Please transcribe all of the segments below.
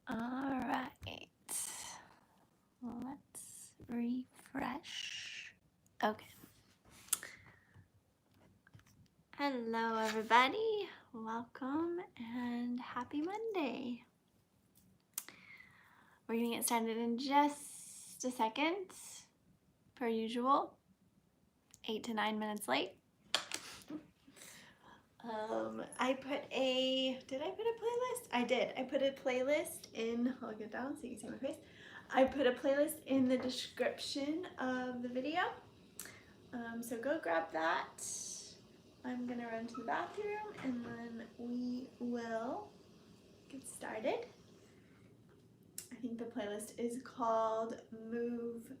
All right, let's refresh. Okay. Hello, everybody. Welcome and happy Monday. We're going to get started in just a second, per usual, 8 to 9 minutes late. Did I put a playlist? I did. I put a playlist in, I'll get down so you can see my face. I put a playlist in the description of the video. So go grab that. I'm gonna run to the bathroom and then we will get started. I think the playlist is called Move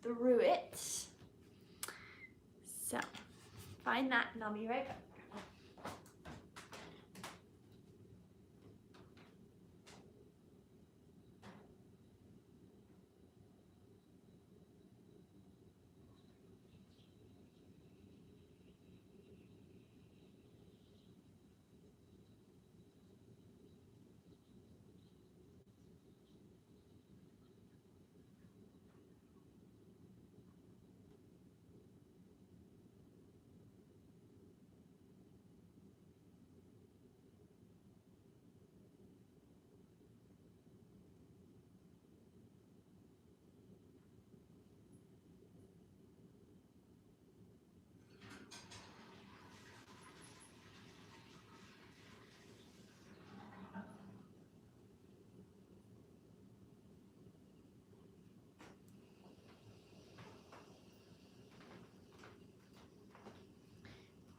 Through It. So find that and I'll be right back.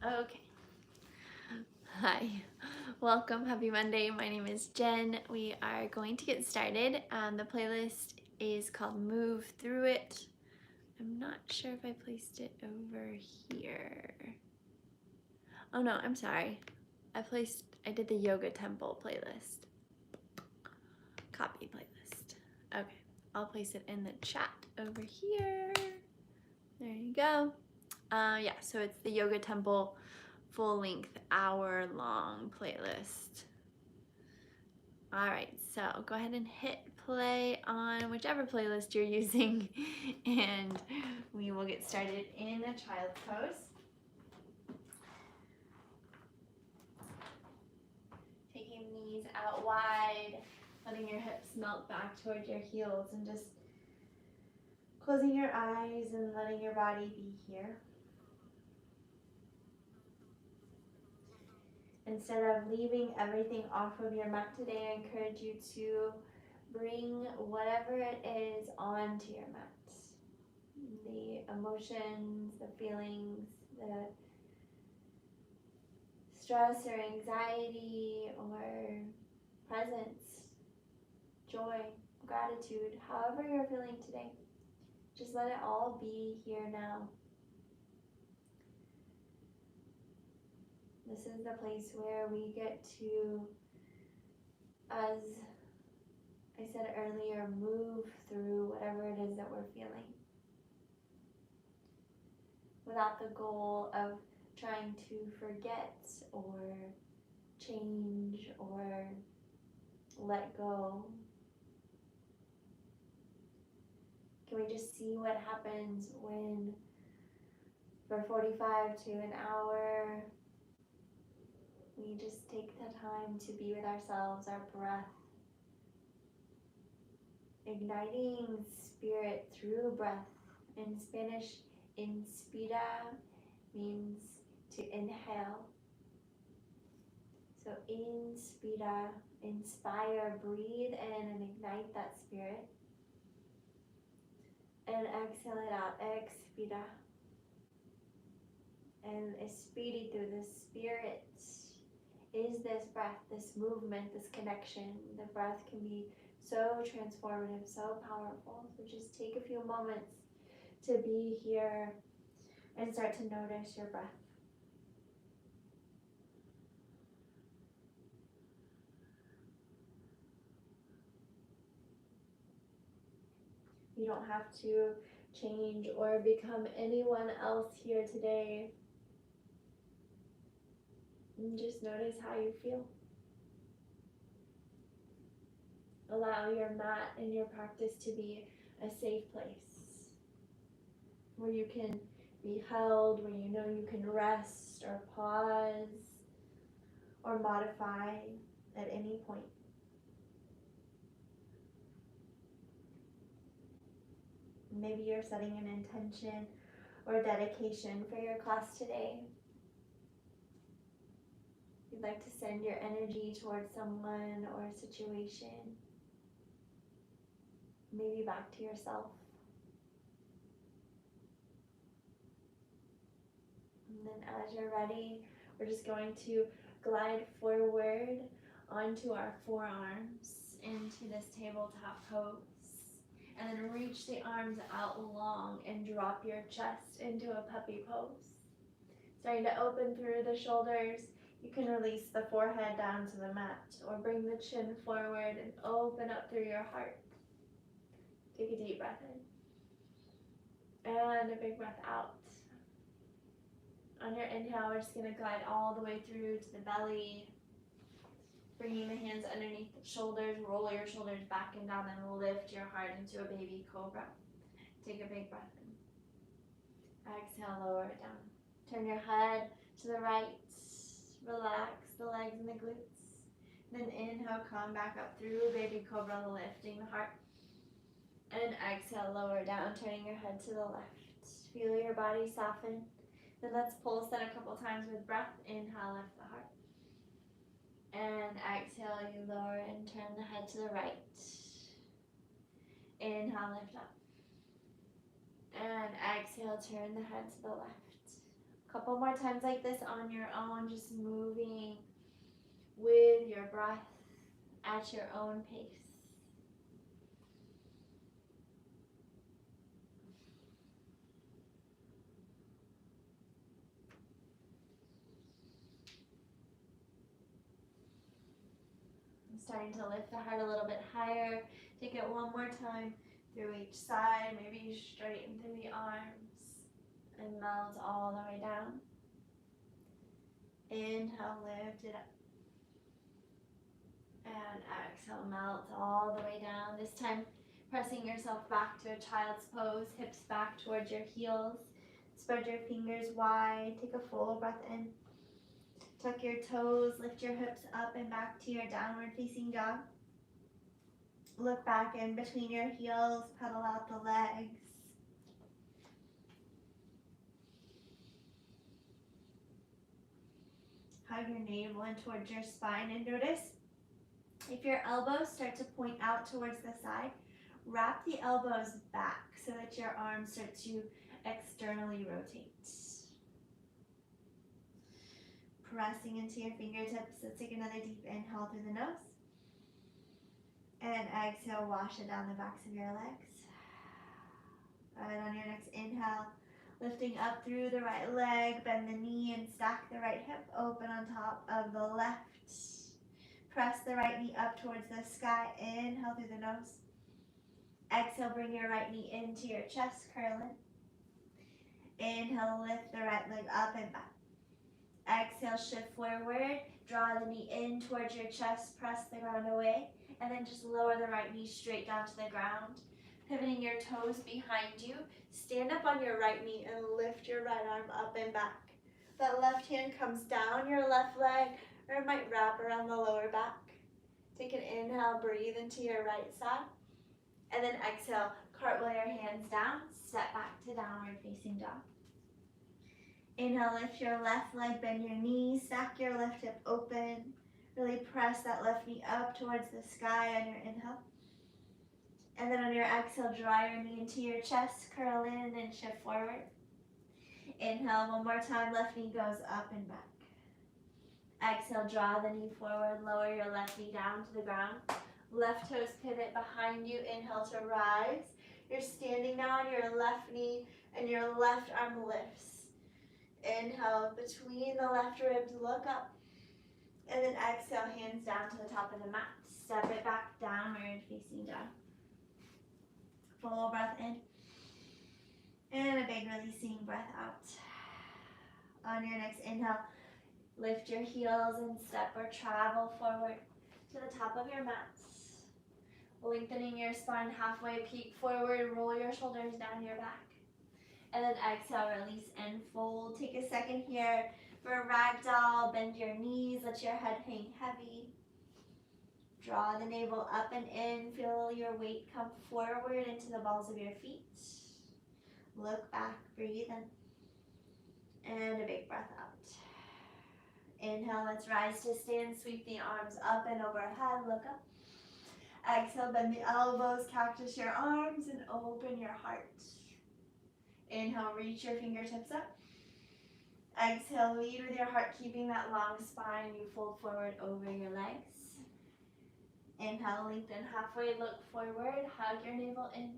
Okay. Hi. Welcome. Happy Monday. My name is Jen. We are going to get started. The playlist is called Move Through It. I'm not sure if I placed it over here. Oh no, I'm sorry. I did the Yoga Temple playlist. Copy playlist. Okay. I'll place it in the chat over here. There you go. Yeah, so it's the Yoga Temple full-length hour-long playlist. All right, so go ahead and hit play on whichever playlist you're using and we will get started in a child's pose. Taking knees out wide, letting your hips melt back towards your heels and just closing your eyes and letting your body be here. Instead of leaving everything off of your mat today, I encourage you to bring whatever it is onto your mat. The emotions, the feelings, the stress or anxiety or presence, joy, gratitude, however you're feeling today. Just let it all be here now. This is the place where we get to, as I said earlier, move through whatever it is that we're feeling, without the goal of trying to forget or change or let go. Can we just see what happens when for 45 to an hour we just take the time to be with ourselves, our breath, igniting spirit through breath. In Spanish, inspira means to inhale. So inspira, inspire, breathe in and ignite that spirit. And exhale it out, expira. And espíritu, the spirit, is this breath, this movement, this connection. The breath can be so transformative, so powerful. So just take a few moments to be here and start to notice your breath. You don't have to change or become anyone else here today. And just notice how you feel. Allow your mat and your practice to be a safe place where you can be held, where you know you can rest or pause or modify at any point. Maybe you're setting an intention or dedication for your class today. You'd like to send your energy towards someone or a situation, maybe back to yourself. And then as you're ready, we're just going to glide forward onto our forearms into this tabletop pose. And then reach the arms out long and drop your chest into a puppy pose. Starting to open through the shoulders. You can release the forehead down to the mat or bring the chin forward and open up through your heart. Take a deep breath in. And a big breath out. On your inhale, we're just going to glide all the way through to the belly. Bringing the hands underneath the shoulders, roll your shoulders back and down, and lift your heart into a baby cobra. Take a big breath in. Exhale, lower it down. Turn your head to the right. Relax the legs and the glutes. Then inhale, come back up through baby cobra, lifting the heart. And exhale, lower down, turning your head to the left. Feel your body soften. Then let's pulse that a couple times with breath. Inhale, lift the heart. And exhale, you lower and turn the head to the right. Inhale, lift up. And exhale, turn the head to the left. A couple more times like this on your own, just moving with your breath at your own pace. Starting to lift the heart a little bit higher. Take it one more time through each side. Maybe you straighten through the arms and melt all the way down. Inhale, lift it up. And exhale, melt all the way down. This time, pressing yourself back to a child's pose, hips back towards your heels. Spread your fingers wide. Take a full breath in. Tuck your toes, lift your hips up and back to your downward facing dog. Look back in between your heels, pedal out the legs. Hug your navel in towards your spine and notice if your elbows start to point out towards the side, wrap the elbows back so that your arms start to externally rotate. Pressing into your fingertips. Let's take another deep inhale through the nose. And exhale, wash it down the backs of your legs. And on your next inhale, lifting up through the right leg, bend the knee and stack the right hip open on top of the left. Press the right knee up towards the sky. Inhale through the nose. Exhale, bring your right knee into your chest, curl in. Inhale, lift the right leg up and back. Exhale, shift forward, draw the knee in towards your chest, press the ground away, and then just lower the right knee straight down to the ground. Pivoting your toes behind you, stand up on your right knee and lift your right arm up and back. That left hand comes down your left leg, or it might wrap around the lower back. Take an inhale, breathe into your right side, and then exhale, cartwheel your hands down, step back to downward facing dog. Inhale, lift your left leg, bend your knees, stack your left hip open. Really press that left knee up towards the sky on your inhale. And then on your exhale, draw your knee into your chest, curl in and shift forward. Inhale, one more time, left knee goes up and back. Exhale, draw the knee forward, lower your left knee down to the ground. Left toes pivot behind you, inhale to rise. You're standing now on your left knee and your left arm lifts. Inhale, between the left ribs, look up. And then exhale, hands down to the top of the mat. Step it back, downward facing dog. Full breath in. And a big releasing breath out. On your next inhale, lift your heels and step or travel forward to the top of your mats. Lengthening your spine halfway, peek forward, roll your shoulders down your back. And then exhale, release and fold. Take a second here for ragdoll. Bend your knees, let your head hang heavy. Draw the navel up and in. Feel your weight come forward into the balls of your feet. Look back, breathe in. And a big breath out. Inhale, let's rise to stand. Sweep the arms up and overhead. Look up. Exhale, bend the elbows, cactus your arms, and open your heart. Inhale, reach your fingertips up. Exhale, lead with your heart, keeping that long spine. You fold forward over your legs. Inhale, lengthen halfway, look forward, hug your navel in.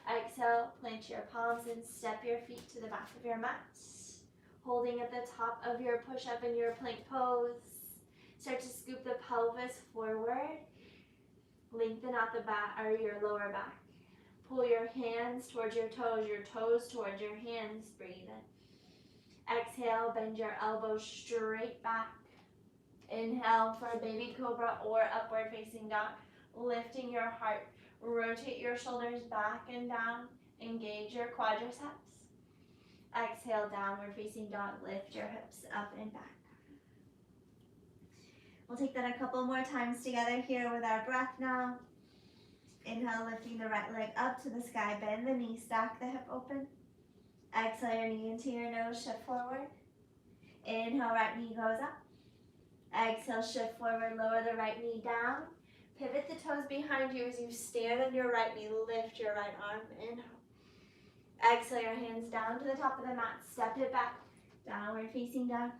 Exhale, plant your palms and step your feet to the back of your mat. Holding at the top of your push-up in your plank pose. Start to scoop the pelvis forward. Lengthen out the back or your lower back. Pull your hands towards your toes towards your hands. Breathe in. Exhale, bend your elbows straight back. Inhale for a baby cobra or upward facing dog. Lifting your heart. Rotate your shoulders back and down. Engage your quadriceps. Exhale, downward facing dog. Lift your hips up and back. We'll take that a couple more times together here with our breath now. Inhale, lifting the right leg up to the sky. Bend the knee, stack the hip open. Exhale, your knee into your nose, shift forward. Inhale, right knee goes up. Exhale, shift forward, lower the right knee down. Pivot the toes behind you as you stand on your right knee. Lift your right arm. Inhale. Exhale, your hands down to the top of the mat. Step it back. Downward facing dog.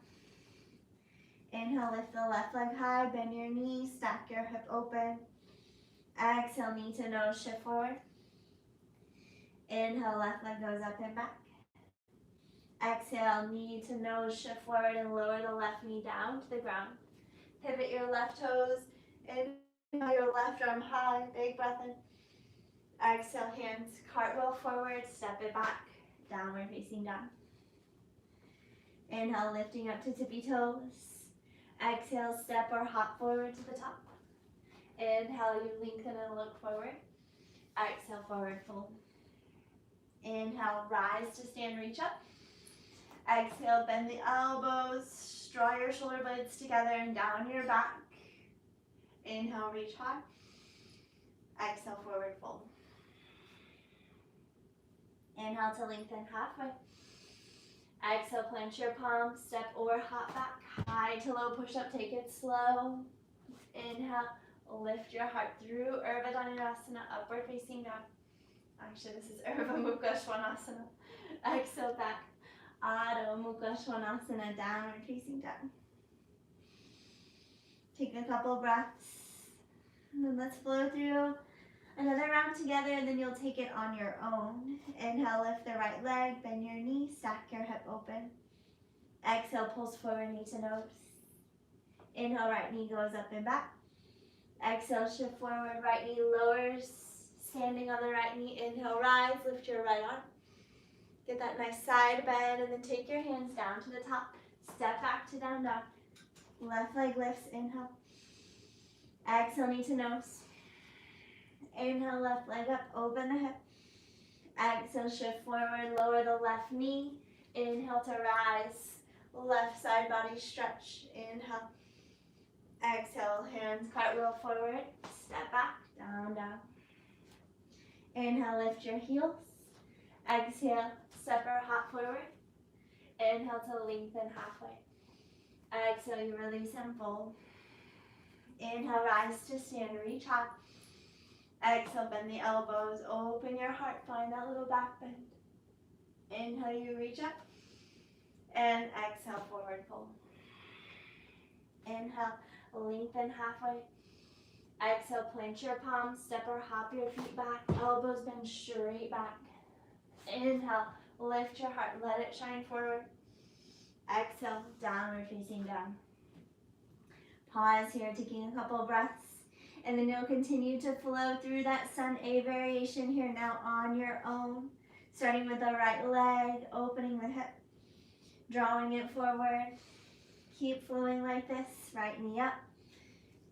Inhale, lift the left leg high. Bend your knee. Stack your hip open. Exhale, knee to nose. Shift forward. Inhale, left leg goes up and back. Exhale, knee to nose. Shift forward and lower the left knee down to the ground. Pivot your left toes. Inhale, your left arm high. Big breath in. Exhale, hands cartwheel forward, step it back, downward facing dog. Inhale, lifting up to tippy toes. Exhale, step or hop forward to the top. Inhale, you lengthen and look forward. Exhale, forward fold. Inhale, rise to stand, reach up. Exhale, bend the elbows, draw your shoulder blades together and down your back. Inhale, reach high. Exhale, forward fold. Inhale to lengthen halfway. Exhale, plant your palms, step or hop back. High to low push-up, take it slow. Inhale, lift your heart through Urdhva Dhanurasana, upward facing dog. Actually, this is Urdhva Mukha Svanasana. Exhale back. Adho Mukha Svanasana, downward facing dog. Take a couple breaths. And then let's flow through another round together, and then you'll take it on your own. Inhale, lift the right leg, bend your knee, stack your hip open. Exhale, pulse forward, knee to nose. Inhale, right knee goes up and back. Exhale, shift forward, right knee lowers, standing on the right knee. Inhale, rise, lift your right arm. Get that nice side bend, and then take your hands down to the top. Step back to down dog. Left leg lifts, inhale. Exhale, knee to nose. Inhale, left leg up, open the hip. Exhale, shift forward, lower the left knee. Inhale to rise, left side body stretch. Inhale. Exhale, hands cartwheel forward, step back, down, down. Inhale, lift your heels. Exhale, step or hop forward. Inhale to lengthen halfway. Exhale, you release and fold. Inhale, rise to stand, reach high. Exhale, bend the elbows, open your heart, find that little back bend. Inhale, you reach up. And exhale, forward fold. Inhale, lengthen halfway. Exhale, plant your palms, step or hop your feet back, elbows bend straight back. Inhale, lift your heart, let it shine forward. Exhale, downward facing dog. Pause here, taking a couple breaths. And then you'll continue to flow through that Sun A variation here now on your own. Starting with the right leg, opening the hip, drawing it forward. Keep flowing like this, right knee up.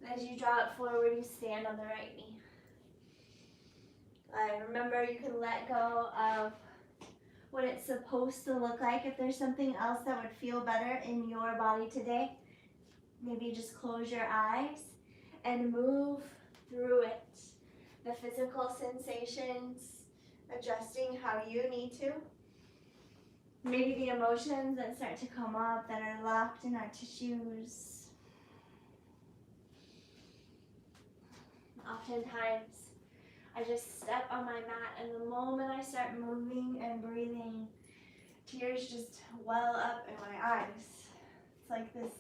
And as you draw it forward, you stand on the right knee. Remember, you can let go of what it's supposed to look like. If there's something else that would feel better in your body today, maybe just close your eyes and move through it. The physical sensations, adjusting how you need to. Maybe the emotions that start to come up that are locked in our tissues. Oftentimes, I just step on my mat, and the moment I start moving and breathing, tears just well up in my eyes. It's like this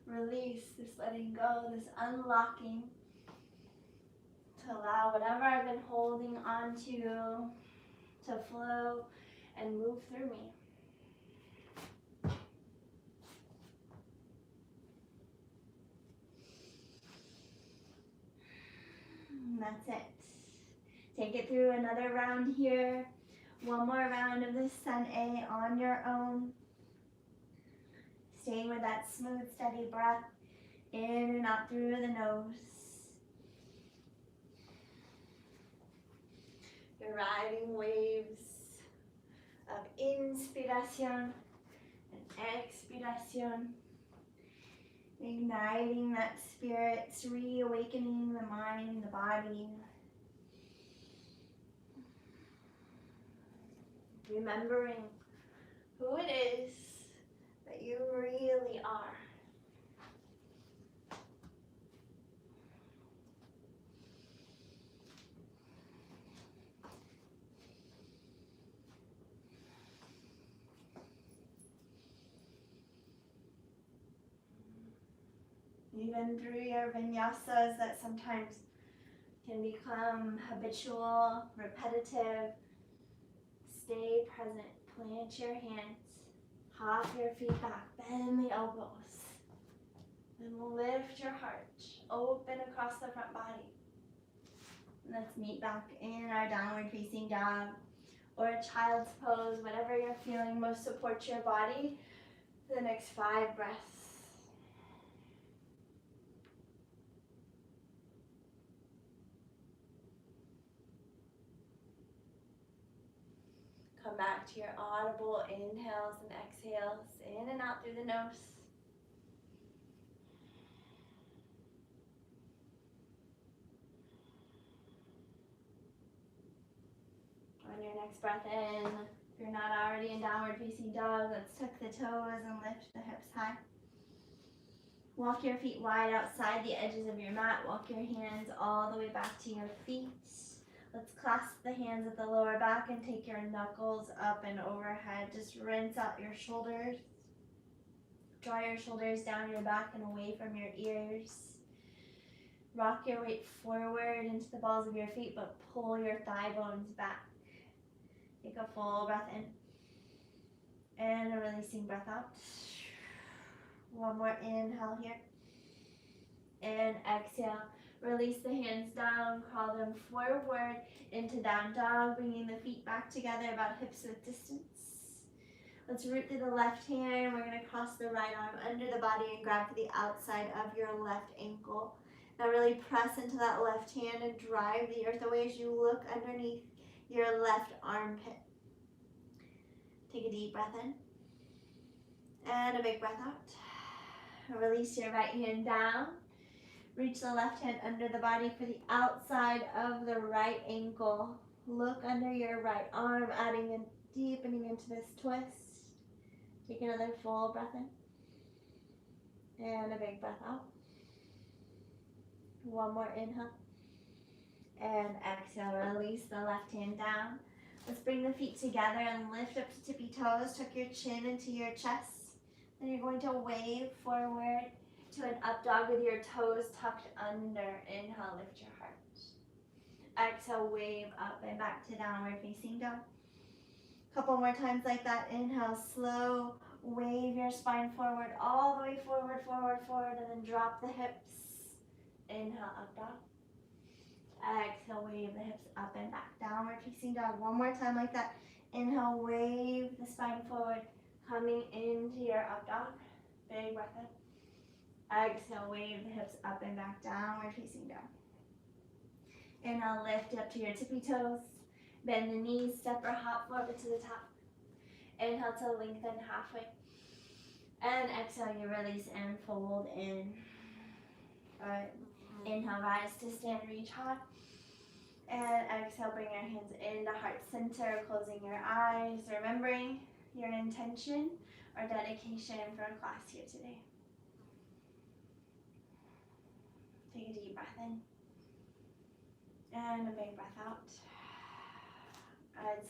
release, this letting go, this unlocking to allow whatever I've been holding on to flow and move through me. And that's it. Take it through another round here. One more round of this Sun A on your own. Staying with that smooth, steady breath in and out through the nose. You're riding waves of inspiration and expiration. Igniting that spirit, reawakening the mind, the body. Remembering who it is that you really are. Even through your vinyasas that sometimes can become habitual, repetitive, stay present. Plant your hands, hop your feet back, bend the elbows, and lift your heart, open across the front body. Let's meet back in our downward facing dog or a child's pose, whatever you're feeling most supports your body for the next 5 breaths. Come back to your audible inhales and exhales, in and out through the nose. On your next breath in, if you're not already in downward facing dog, let's tuck the toes and lift the hips high. Walk your feet wide outside the edges of your mat. Walk your hands all the way back to your feet. Let's clasp the hands at the lower back and take your knuckles up and overhead. Just rinse out your shoulders. Draw your shoulders down your back and away from your ears. Rock your weight forward into the balls of your feet, but pull your thigh bones back. Take a full breath in. And a releasing breath out. One more inhale here. And exhale. Release the hands down, crawl them forward into down dog, bringing the feet back together about hips width distance. Let's root through the left hand. We're going to cross the right arm under the body and grab for the outside of your left ankle. Now really press into that left hand and drive the earth away as you look underneath your left armpit. Take a deep breath in and a big breath out. Release your right hand down. Reach the left hand under the body for the outside of the right ankle. Look under your right arm, adding and deepening into this twist. Take another full breath in. And a big breath out. One more inhale. And exhale, release the left hand down. Let's bring the feet together and lift up to tippy toes. Tuck your chin into your chest. Then you're going to wave forward to an up dog with your toes tucked under. Inhale, lift your heart. Exhale, wave up and back to downward facing dog. Couple more times like that. Inhale, slow, wave your spine forward, all the way forward, forward, forward, and then drop the hips. Inhale, up dog. Exhale, wave the hips up and back. Downward facing dog. One more time like that. Inhale, wave the spine forward, coming into your up dog. Big breath in. Exhale, wave the hips up and back, downward facing dog. Inhale, lift up to your tippy toes. Bend the knees, step or hop forward to the top. Inhale to lengthen halfway. And exhale, you release and fold in. Alright. Inhale, rise to stand, reach high. And exhale, bring your hands into heart center, closing your eyes, remembering your intention or dedication for class here today. Take a deep breath in. And a big breath out.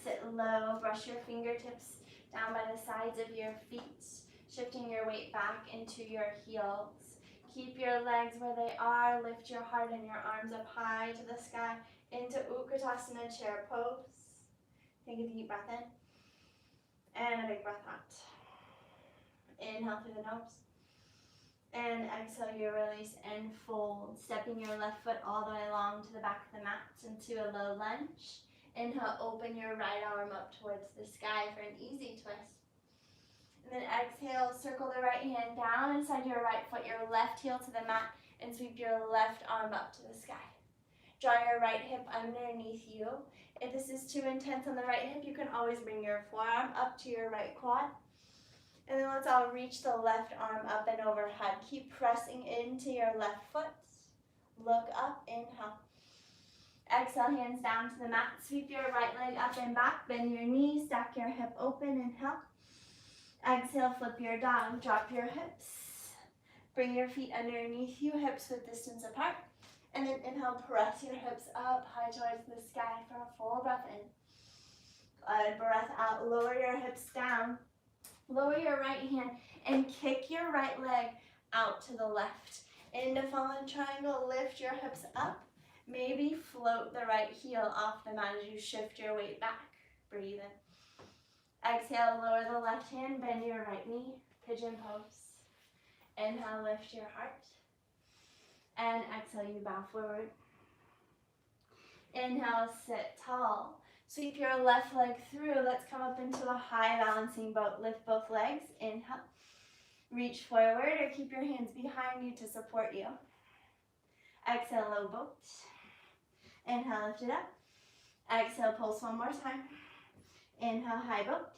Sit low, brush your fingertips down by the sides of your feet, shifting your weight back into your heels. Keep your legs where they are, lift your heart and your arms up high to the sky into Utkatasana chair pose. Take a deep breath in and a big breath out. Inhale through the nose. And exhale, you release and fold, stepping your left foot all the way along to the back of the mat into a low lunge. Inhale, open your right arm up towards the sky for an easy twist. And then exhale, circle the right hand down inside your right foot, your left heel to the mat, and sweep your left arm up to the sky. Draw your right hip underneath you. If this is too intense on the right hip, you can always bring your forearm up to your right quad. And then let's all reach the left arm up and overhead. Keep pressing into your left foot. Look up, inhale. Exhale, hands down to the mat. Sweep your right leg up and back. Bend your knees, stack your hip open, inhale. Exhale, flip your dog, drop your hips. Bring your feet underneath you, hips width distance apart. And then inhale, press your hips up high towards the sky for a full breath in. Good breath out, lower your hips down. Lower your right hand and kick your right leg out to the left. Into fallen triangle, lift your hips up. Maybe float the right heel off the mat as you shift your weight back. Breathe in. Exhale, lower the left hand, bend your right knee, pigeon pose. Inhale, lift your heart. And exhale, you bow forward. Inhale, sit tall. Sweep your left leg through. Let's come up into a high balancing boat. Lift both legs. Inhale. Reach forward or keep your hands behind you to support you. Exhale, low boat. Inhale, lift it up. Exhale, pulse one more time. Inhale, high boat.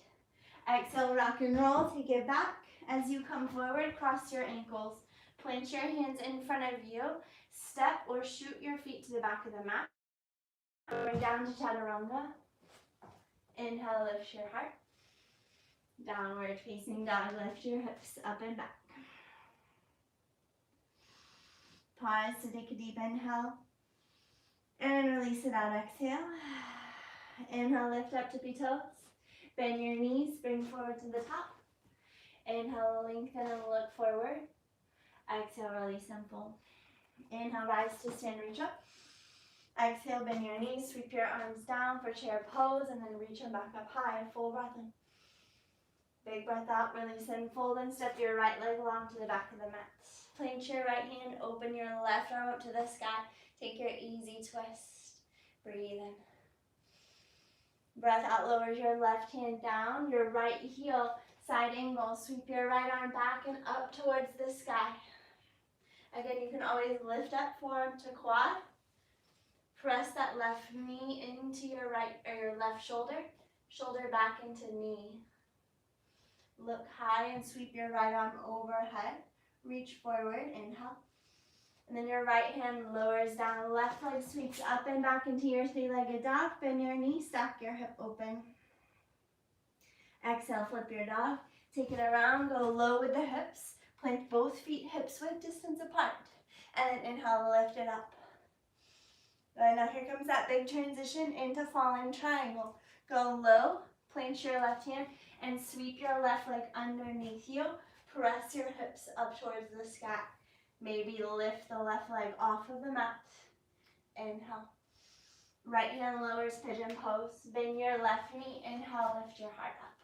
Exhale, rock and roll. Take it back. As you come forward, cross your ankles. Plant your hands in front of you. Step or shoot your feet to the back of the mat. Going down to chaturanga. Inhale, lift your heart. Downward facing dog, lift your hips up and back. Pause to take a deep inhale. And release it out, exhale. Inhale, lift up tippy toes. Bend your knees, bring forward to the top. Inhale, lengthen and look forward. Exhale, release and fold. Inhale, rise to stand, reach up. Exhale, bend your knees, sweep your arms down for chair pose, and then reach them back up high, full breath in. Big breath out, release and fold, and step your right leg along to the back of the mat. Plant your right hand, open your left arm up to the sky. Take your easy twist. Breathe in. Breath out, lowers your left hand down, your right heel, side angle. Sweep your right arm back and up towards the sky. Again, you can always lift up forearm to quad. Press that left knee into your right or your left shoulder. Shoulder back into knee. Look high and sweep your right arm overhead. Reach forward, inhale. And then your right hand lowers down. Left leg sweeps up and back into your three-legged dog. Bend your knee, stack your hip open. Exhale, flip your dog. Take it around, go low with the hips. Plant both feet hips width distance apart. And then inhale, lift it up. Good, now here comes that big transition into fallen triangle. Go low, plant your left hand, and sweep your left leg underneath you. Press your hips up towards the sky. Maybe lift the left leg off of the mat. Inhale. Right hand lowers pigeon pose. Bend your left knee. Inhale, lift your heart up.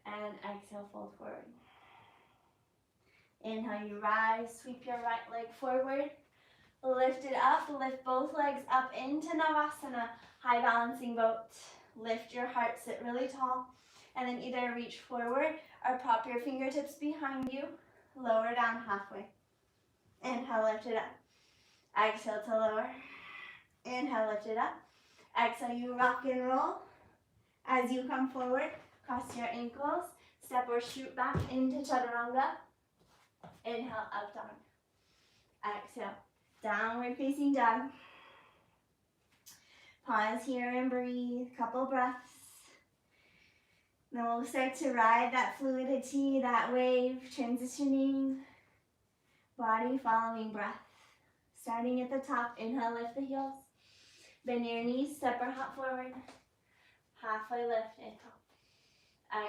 And exhale, fold forward. Inhale, you rise. Sweep your right leg forward. Lift it up. Lift both legs up into Navasana. High balancing boat. Lift your heart. Sit really tall. And then either reach forward or prop your fingertips behind you. Lower down halfway. Inhale, lift it up. Exhale to lower. Inhale, lift it up. Exhale, you rock and roll. As you come forward, cross your ankles, step or shoot back into chaturanga. Inhale, up dog. Exhale, downward facing dog. Pause here and breathe, couple breaths. Then we'll start to ride that fluidity, that wave, transitioning, body following breath. Starting at the top, inhale, lift the heels. Bend your knees, step or hop forward. Halfway lift, inhale.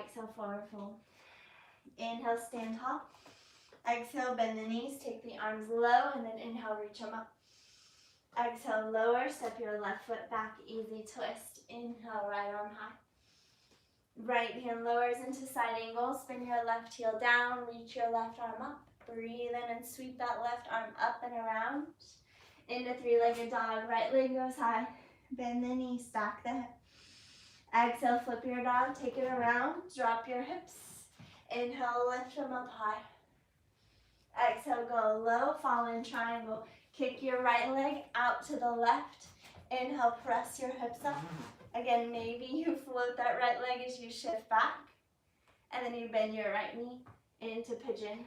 Exhale, forward fold. Inhale, stand tall. Exhale, bend the knees, take the arms low, and then inhale, reach them up. Exhale, lower, step your left foot back, easy twist. Inhale, right arm high. Right hand lowers into side angle, spin your left heel down, reach your left arm up. Breathe in and sweep that left arm up and around. Into three-legged dog, right leg goes high. Bend the knee, stack the hip. Exhale, flip your dog, take it around, drop your hips. Inhale, lift them up high. Exhale, go low, fall in triangle. Kick your right leg out to the left. Inhale, press your hips up. Again, maybe you float that right leg as you shift back. And then you bend your right knee into pigeon.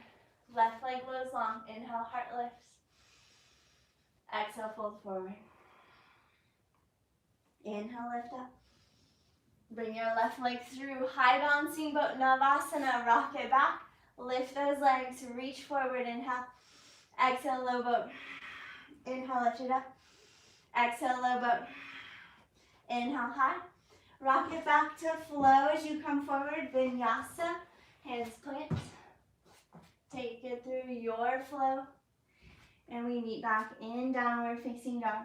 Left leg goes long. Inhale, heart lifts. Exhale, fold forward. Inhale, lift up. Bring your left leg through. High balancing boat, Navasana. Rock it back. Lift those legs. Reach forward. Inhale. Exhale, low boat. Inhale, lift it up. Exhale, low boat. Inhale, high. Rock it back to flow as you come forward. Vinyasa. Hands plant. Take it through your flow. And we meet back in downward facing dog.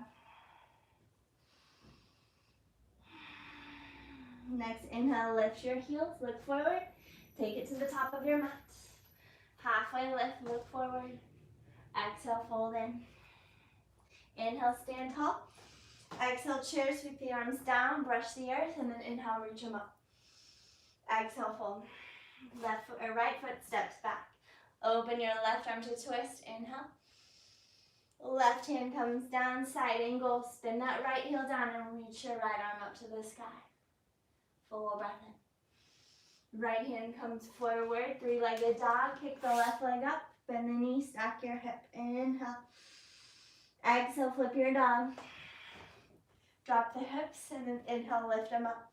Next, inhale, lift your heels, look forward. Take it to the top of your mat. Halfway lift, look forward. Exhale, fold in. Inhale, stand tall. Exhale, chair, sweep the arms down, brush the earth, and then inhale, reach them up. Exhale, fold. Left foot or right foot steps back. Open your left arm to twist. Inhale. Left hand comes down, side angle. Spin that right heel down and reach your right arm up to the sky. Full breath in. Right hand comes forward, three-legged dog. Kick the left leg up, bend the knee, stack your hip. Inhale. Exhale, flip your dog. Drop the hips and then inhale, lift them up.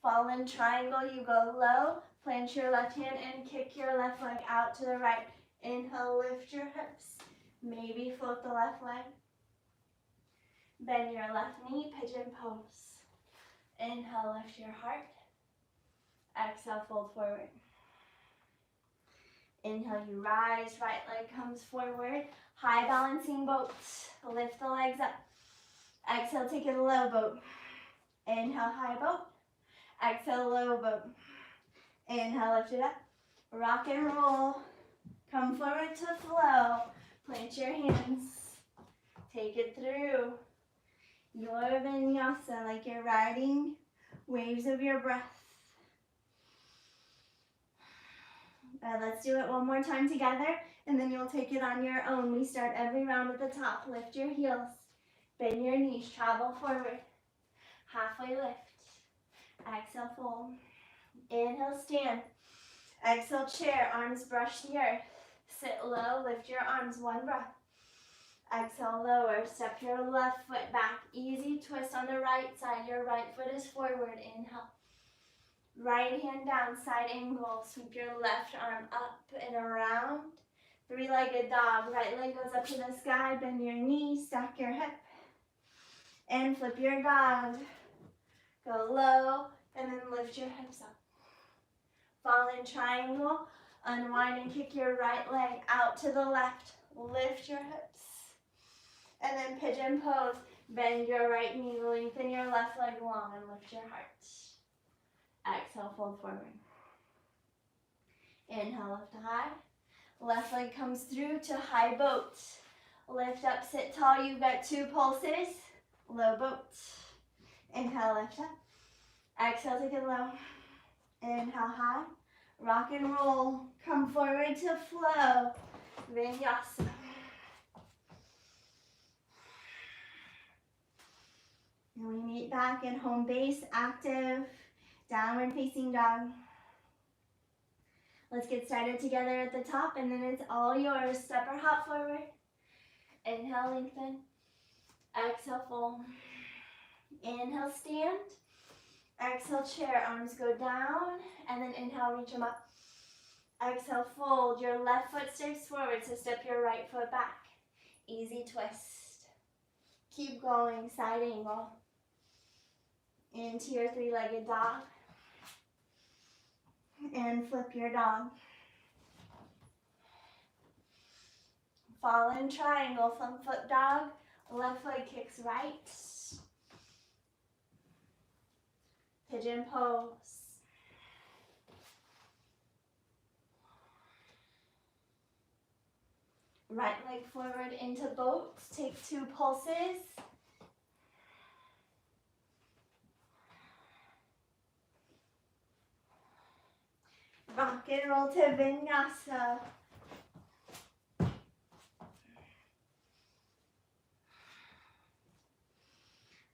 Fall in triangle, you go low. Plant your left hand and kick your left leg out to the right. Inhale, lift your hips. Maybe float the left leg. Bend your left knee, pigeon pose. Inhale, lift your heart. Exhale, fold forward. Inhale, you rise, right leg comes forward. High balancing boat. Lift the legs up. Exhale, take it low boat. Inhale, high boat. Exhale, low boat. Inhale, lift it up. Rock and roll. Come forward to flow. Plant your hands. Take it through your vinyasa like you're riding waves of your breath. Let's do it one more time together, and then you'll take it on your own. We start every round at the top. Lift your heels. Bend your knees. Travel forward. Halfway lift. Exhale, fold. Inhale, stand. Exhale, chair. Arms brush the earth. Sit low. Lift your arms. One breath. Exhale, lower. Step your left foot back. Easy twist on the right side. Your right foot is forward. Inhale. Right hand down, side angle. Sweep your left arm up and around. Three-legged dog. Right leg goes up to the sky. Bend your knee. Stack your hip. And flip your dog. Go low and then lift your hips up. Fall in triangle. Unwind and kick your right leg out to the left. Lift your hips. And then pigeon pose. Bend your right knee. Lengthen your left leg long and lift your heart. Exhale, fold forward. Inhale, lift high. Left leg comes through to high boat. Lift up, sit tall. You've got two pulses. Low boat. Inhale, lift up. Exhale, take it low. Inhale, high. Rock and roll. Come forward to flow. Vinyasa. And we meet back in home base, active, downward facing dog. Let's get started together at the top, and then it's all yours. Step or hop forward. Inhale, lengthen. Exhale, fold. Inhale, stand. Exhale, chair. Arms go down, and then inhale, reach them up. Exhale, fold. Your left foot steps forward, so step your right foot back. Easy twist. Keep going, side angle. Into your three-legged dog. And flip your dog. Fallen triangle, front foot dog. Left leg kicks right. Pigeon pose. Right leg forward into boat. Take 2 pulses. Rock and roll to vinyasa.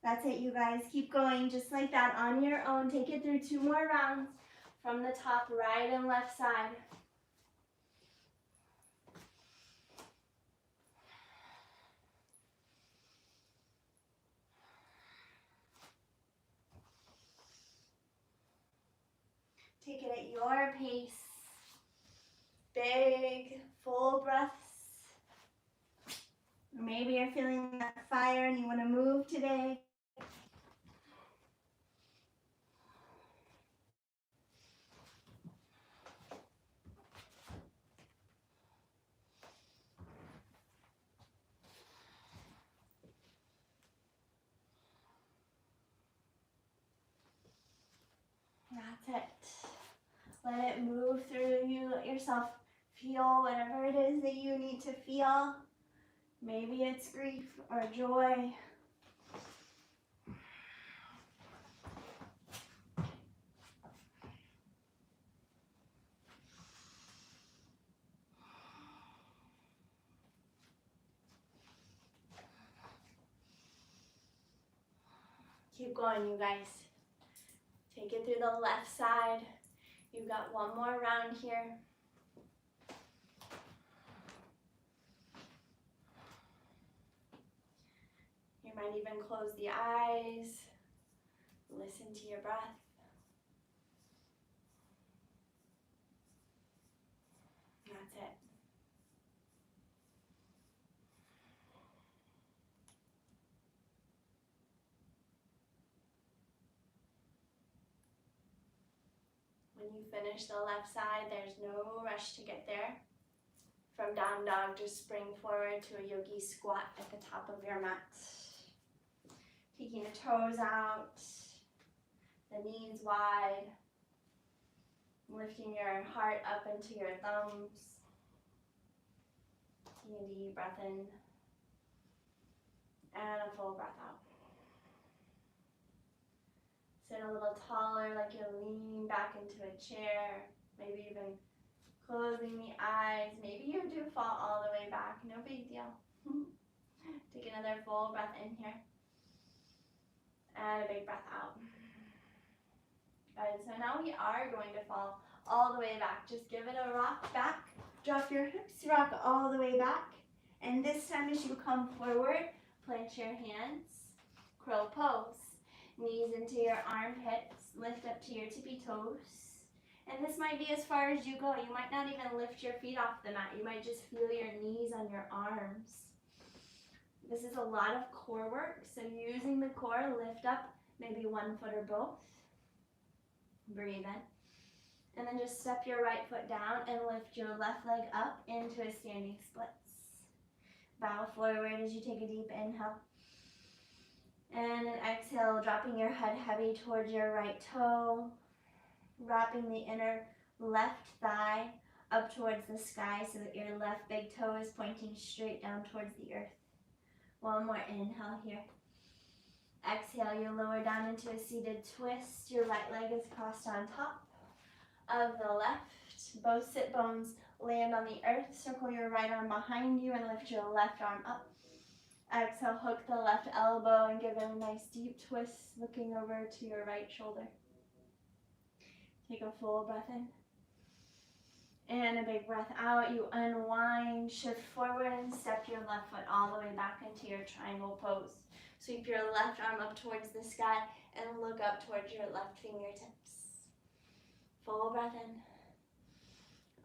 That's it, you guys. Keep going just like that on your own. Take it through 2 more rounds from the top, right and left side. Take it at your pace. Big, full breaths. Maybe you're feeling that fire and you want to move today. That's it. Let it move through you. Let yourself feel whatever it is that you need to feel. Maybe it's grief or joy. Keep going, you guys. Take it through the left side. You've got 1 more round here. You might even close the eyes. Listen to your breath. That's it. When you finish the left side, there's no rush to get there. From down dog, just spring forward to a yogi squat at the top of your mat. Taking the toes out, the knees wide, lifting your heart up into your thumbs. Taking a deep breath in and a full breath out. Sit a little taller, like you're leaning back into a chair, maybe even closing the eyes. Maybe you do fall all the way back, no big deal. Take another full breath in here. And a big breath out. Good, so now we are going to fall all the way back. Just give it a rock back. Drop your hips, rock all the way back. And this time as you come forward, plant your hands, crow pose. Knees into your armpits, lift up to your tippy toes. And this might be as far as you go. You might not even lift your feet off the mat. You might just feel your knees on your arms. This is a lot of core work, so using the core, lift up maybe 1 foot or both. Breathe in. And then just step your right foot down and lift your left leg up into a standing splits. Bow forward as you take a deep inhale. And an exhale, dropping your head heavy towards your right toe. Wrapping the inner left thigh up towards the sky so that your left big toe is pointing straight down towards the earth. 1 more inhale here. Exhale, you lower down into a seated twist. Your right leg is crossed on top of the left. Both sit bones land on the earth. Circle your right arm behind you and lift your left arm up. Exhale, hook the left elbow and give it a nice deep twist, looking over to your right shoulder. Take a full breath in. And a big breath out. You unwind, shift forward, and step your left foot all the way back into your triangle pose. Sweep your left arm up towards the sky and look up towards your left fingertips. Full breath in.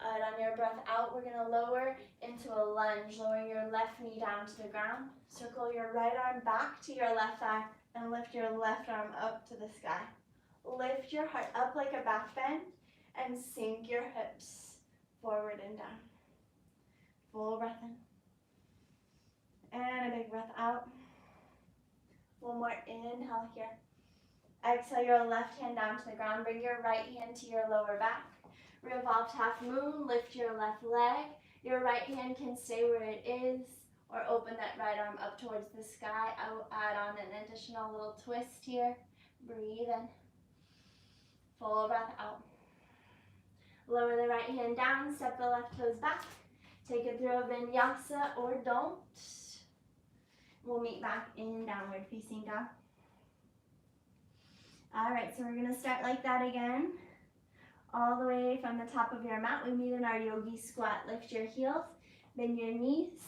And on your breath out, we're going to lower into a lunge, lowering your left knee down to the ground. Circle your right arm back to your left thigh and lift your left arm up to the sky. Lift your heart up like a back bend and sink your hips forward and down. Full breath in. And a big breath out. One more inhale here. Exhale your left hand down to the ground. Bring your right hand to your lower back. Revolve half moon, lift your left leg. Your right hand can stay where it is or open that right arm up towards the sky. I will add on an additional little twist here. Breathe in. Full breath out. Lower the right hand down, step the left toes back. Take it through a vinyasa or don't. We'll meet back in downward facing dog. All right, so we're gonna start like that again. All the way from the top of your mat, we meet in our yogi squat. Lift your heels, bend your knees,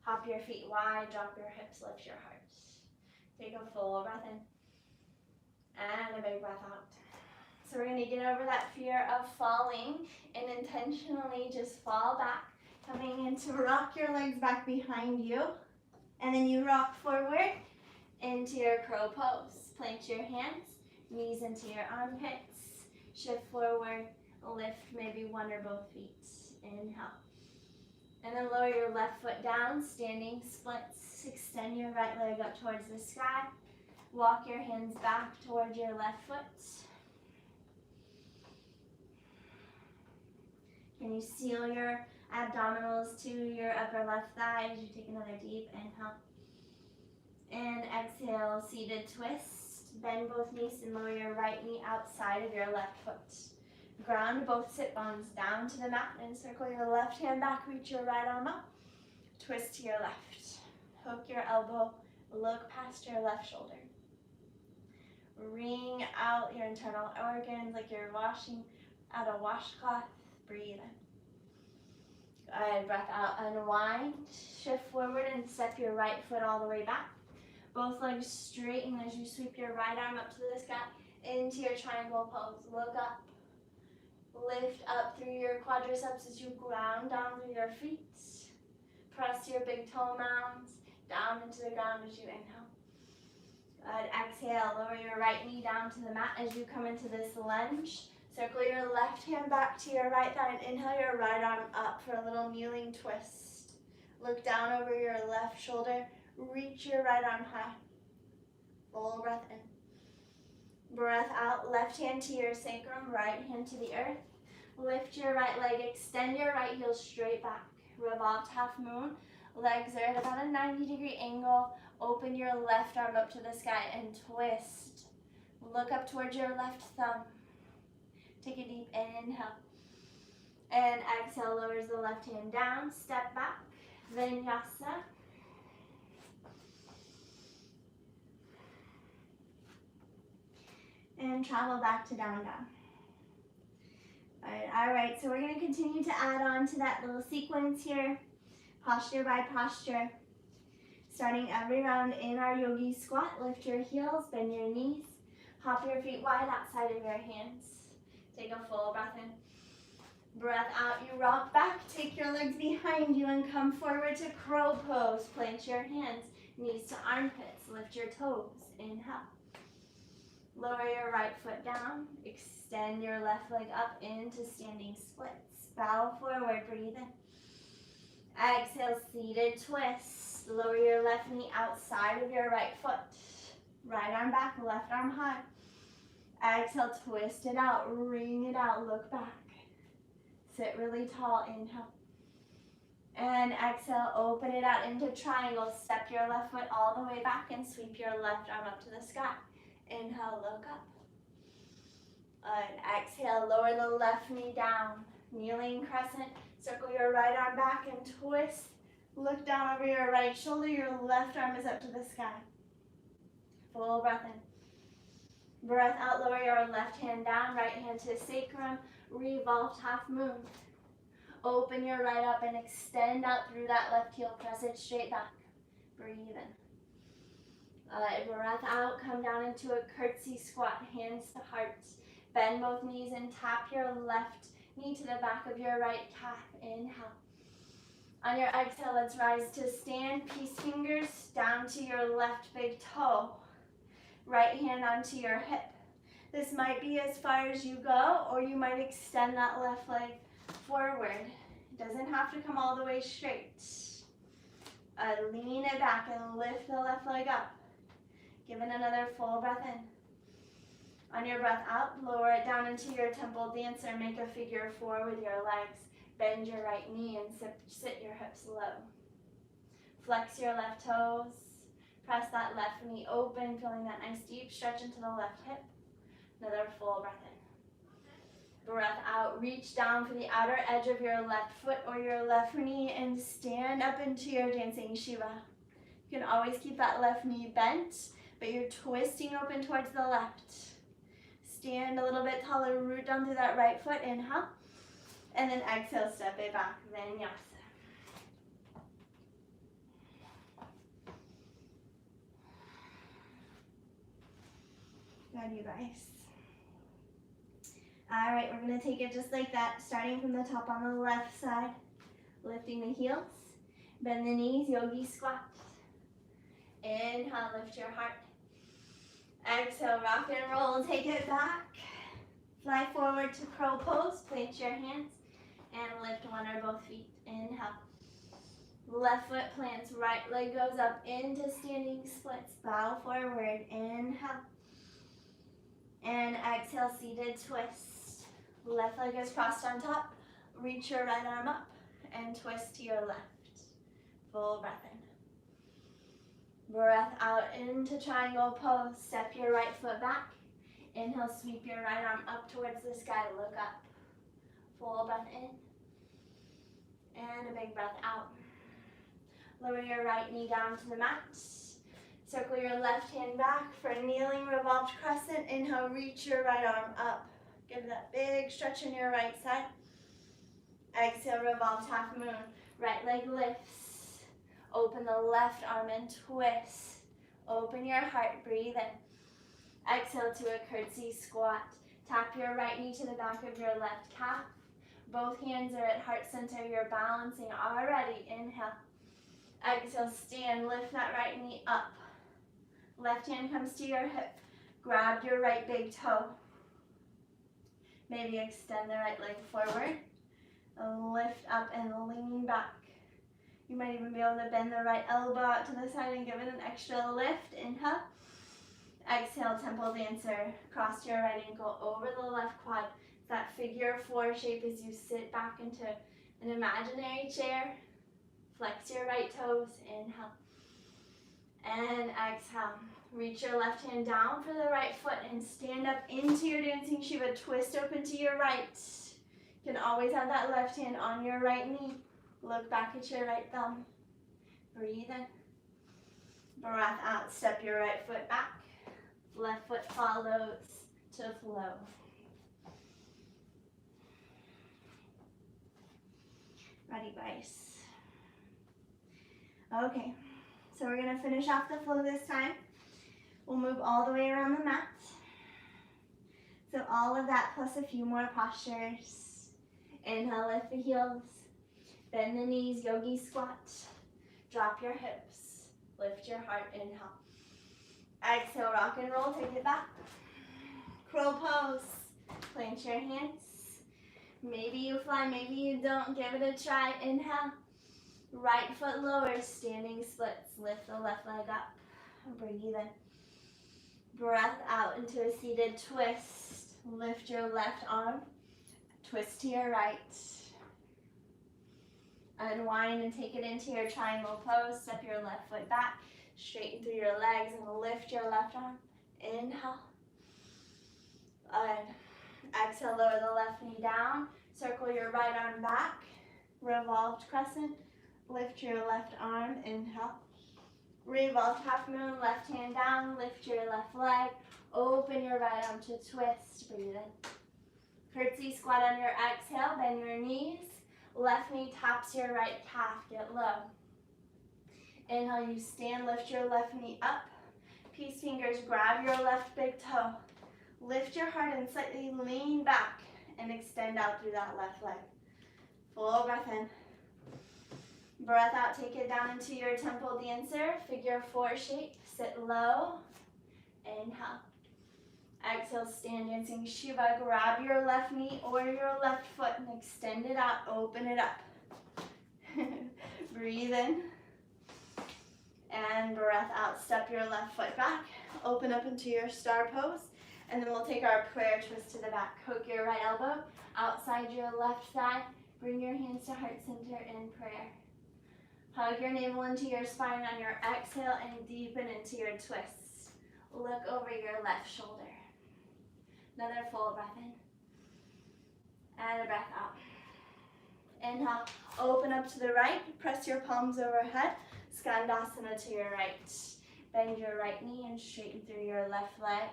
hop your feet wide, drop your hips, lift your heart. Take a full breath in, and a big breath out. So we're gonna get over that fear of falling and intentionally just fall back, coming in to rock your legs back behind you, and then you rock forward into your crow pose. Plant your hands, knees into your armpits. Shift forward, lift maybe one or both feet. Inhale. And then lower your left foot down, standing splits. Extend your right leg up towards the sky. Walk your hands back towards your left foot. Can you seal your abdominals to your upper left thigh as you take another deep inhale? And exhale, seated twist. Bend both knees and lower your right knee outside of your left foot. Ground both sit bones down to the mat and circle your left hand back, reach your right arm up. Twist to your left. Hook your elbow, look past your left shoulder. Wring out your internal organs like you're washing out a washcloth. Breathe in. Good, breath out, unwind. Shift forward and step your right foot all the way back. Both legs straighten as you sweep your right arm up to the sky into your triangle pose. Look up. Lift up through your quadriceps as you ground down through your feet. Press your big toe mounds down into the ground as you inhale. Good. Exhale, lower your right knee down to the mat as you come into this lunge. Circle your left hand back to your right thigh and inhale your right arm up for a little kneeling twist. Look down over your left shoulder. Reach your right arm high. Full breath in. Breath out, left hand to your sacrum, right hand to the earth. Lift your right leg, extend your right heel straight back. Revolved half moon. Legs are at about a 90-degree angle. Open your left arm up to the sky and twist. Look up towards your left thumb. Take a deep inhale. And exhale, lowers the left hand down. Step back. Vinyasa. And travel back to down dog. All right, so we're going to continue to add on to that little sequence here, posture by posture. Starting every round in our yogi squat, lift your heels, bend your knees, hop your feet wide outside of your hands. Take a full breath in. Breath out, you rock back, take your legs behind you and come forward to crow pose. Plant your hands, knees to armpits, lift your toes. Inhale. Lower your right foot down. Extend your left leg up into standing splits. Bow forward, breathe in. Exhale, seated twist. Lower your left knee outside of your right foot. Right arm back, left arm high. Exhale, twist it out, wring it out, look back. Sit really tall, inhale. And exhale, open it out into triangle. Step your left foot all the way back and sweep your left arm up to the sky. Inhale, look up. And exhale, lower the left knee down. Kneeling crescent. Circle your right arm back and twist. Look down over your right shoulder. Your left arm is up to the sky. Full breath in. Breath out, lower your left hand down, right hand to sacrum, revolved half moon. Open your right up and extend out through that left heel, press it straight back. Breathe in. Breath out, come down into a curtsy squat, hands to heart. Bend both knees and tap your left knee to the back of your right calf. Inhale. On your exhale, let's rise to stand. Peace fingers down to your left big toe. Right hand onto your hip. This might be as far as you go, or you might extend that left leg forward. It doesn't have to come all the way straight. Lean it back and lift the left leg up. Give it another full breath in. On your breath out, lower it down into your temple dancer. Make a figure 4 with your legs. Bend your right knee and sit your hips low. Flex your left toes. Press that left knee open, feeling that nice deep stretch into the left hip. Another full breath in. Breath out, reach down for the outer edge of your left foot or your left knee and stand up into your dancing Shiva. You can always keep that left knee bent, but you're twisting open towards the left. Stand a little bit taller, root down through that right foot, inhale. And then exhale, step it back, vinyasa. Good, you guys. All right, we're gonna take it just like that, starting from the top on the left side, lifting the heels, bend the knees, yogi squat. Inhale, lift your heart. Exhale, rock and roll, take it back. Fly forward to crow pose, plant your hands, and lift one or both feet. Inhale. Left foot plants, right leg goes up into standing splits. Bow forward, inhale. And exhale, seated twist. Left leg is crossed on top. Reach your right arm up and twist to your left. Full breath in. Breath out into triangle pose. Step your right foot back. Inhale, sweep your right arm up towards the sky. Look up. Full breath in. And a big breath out. Lower your right knee down to the mat. Circle your left hand back for a kneeling revolved crescent. Inhale, reach your right arm up. Give that big stretch in your right side. Exhale, revolved half moon. Right leg lifts. Open the left arm and twist. Open your heart, breathe in. Exhale to a curtsy squat. Tap your right knee to the back of your left calf. Both hands are at heart center. You're balancing already. Inhale. Exhale, stand, lift that right knee up. Left hand comes to your hip. Grab your right big toe. Maybe extend the right leg forward. Lift up and lean back. You might even be able to bend the right elbow out to the side and give it an extra lift. Inhale. Exhale, temple dancer. Cross your right ankle over the left quad. That figure 4 shape as you sit back into an imaginary chair. Flex your right toes. Inhale. And exhale. Reach your left hand down for the right foot and stand up into your dancing Shiva. Twist open to your right. You can always have that left hand on your right knee. Look back at your right thumb. Breathe in. Breath out. Step your right foot back. Left foot follows to flow. Ready, guys? Okay, so we're gonna finish off the flow this time. We'll move all the way around the mat. So all of that plus a few more postures. Inhale, lift the heels. Bend the knees, yogi squat. Drop your hips. Lift your heart, inhale. Exhale, rock and roll, take it back. Crow pose. Plant your hands. Maybe you fly, maybe you don't. Give it a try. Inhale. Right foot lower, standing splits. Lift the left leg up. Breathe in. Breath out into a seated twist. Lift your left arm. Twist to your right. Unwind and take it into your triangle pose. Step your left foot back. Straighten through your legs and lift your left arm. Inhale. And exhale, lower the left knee down. Circle your right arm back. Revolved crescent. Lift your left arm, inhale. Revolve half moon, left hand down, lift your left leg. Open your right arm to twist, breathe in. Curtsy squat on your exhale, bend your knees. Left knee taps your right calf, get low. Inhale, you stand, lift your left knee up. Peace fingers, grab your left big toe. Lift your heart and slightly lean back and extend out through that left leg. Full breath in. Breath out, take it down into your temple dancer, figure 4 shape, sit low. Inhale. Exhale, stand dancing Shiva. Grab your left knee or your left foot and extend it out, open it up. Breathe in. And breath out, step your left foot back, open up into your star pose, and then we'll take our prayer twist to the back. Hook your right elbow outside your left thigh, bring your hands to heart center in prayer. Hug your navel into your spine on your exhale and deepen into your twist. Look over your left shoulder. Another full breath in. And a breath out. Inhale, open up to the right, press your palms overhead. Skandasana to your right. Bend your right knee and straighten through your left leg.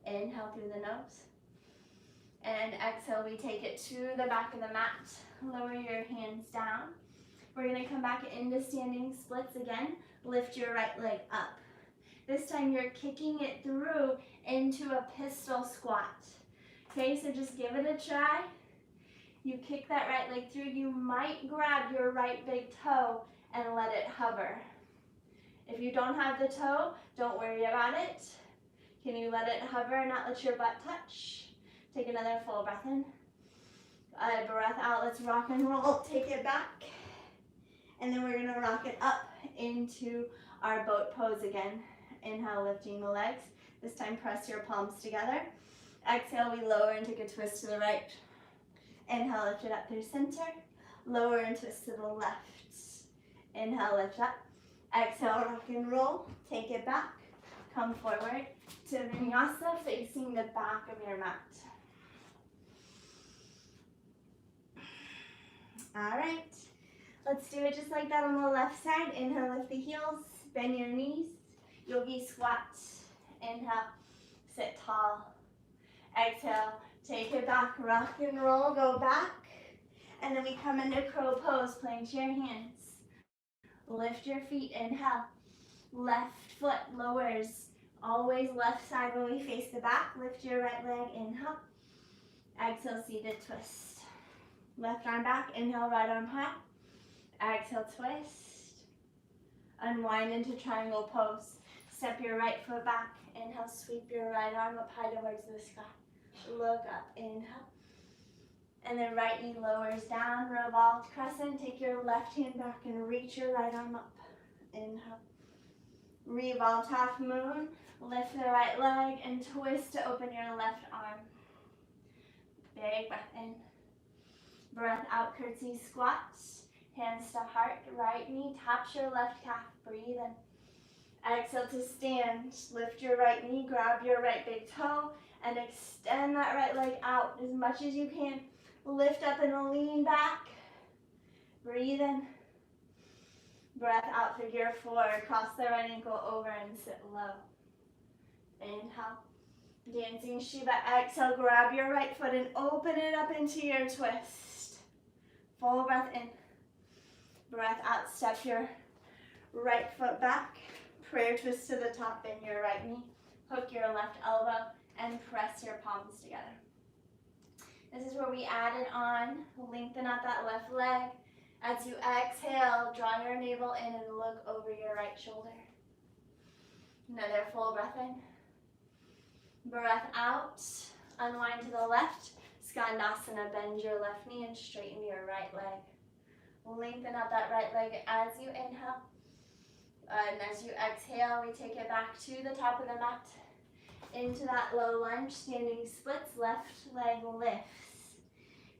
Inhale through the nose. And exhale, we take it to the back of the mat. Lower your hands down. We're going to come back into standing splits again. Lift your right leg up. This time you're kicking it through into a pistol squat. Okay, so just give it a try. You kick that right leg through. You might grab your right big toe and let it hover. If you don't have the toe, don't worry about it. Can you let it hover and not let your butt touch? Take another full breath in. Breath out, let's rock and roll. Take it back. And then we're gonna rock it up into our boat pose again. Inhale, lifting the legs. This time press your palms together. Exhale, we lower and take a twist to the right. Inhale, lift it up through center. Lower and twist to the left. Inhale, lift up. Exhale, rock and roll. Take it back. Come forward to Vinyasa, facing the back of your mat. All right. Let's do it just like that on the left side. Inhale, lift the heels. Bend your knees. Yogi squat. Inhale, sit tall. Exhale, take it back. Rock and roll, go back. And then we come into crow pose, plant your hands. Lift your feet, inhale. Left foot lowers, always left side when we face the back. Lift your right leg, inhale. Exhale, seated twist. Left arm back, inhale, right arm high. Exhale, twist. Unwind into triangle pose. Step your right foot back. Inhale, sweep your right arm up high towards the sky. Look up, inhale. And then right knee lowers down, revolved crescent. Take your left hand back and reach your right arm up. Inhale. Revolved half moon. Lift the right leg and twist to open your left arm. Big breath in. Breath out, curtsy squats. Hands to heart. Right knee taps your left calf. Breathe in. Exhale to stand. Lift your right knee. Grab your right big toe and extend that right leg out as much as you can. Lift up and lean back. Breathe in. Breath out, figure 4. Cross the right ankle over and sit low. Inhale. Dancing Shiva. Exhale, grab your right foot and open it up into your twist. Full breath in. Breath out, step your right foot back. Prayer twist to the top, bend your right knee. Hook your left elbow and press your palms together. This is where we add it on, lengthen out that left leg. As you exhale, draw your navel in and look over your right shoulder. Another full breath in. Breath out, unwind to the left. Skandasana, bend your left knee and straighten your right leg. Lengthen out that right leg as you inhale. And as you exhale, we take it back to the top of the mat. Into that low lunge, standing splits, left leg lifts.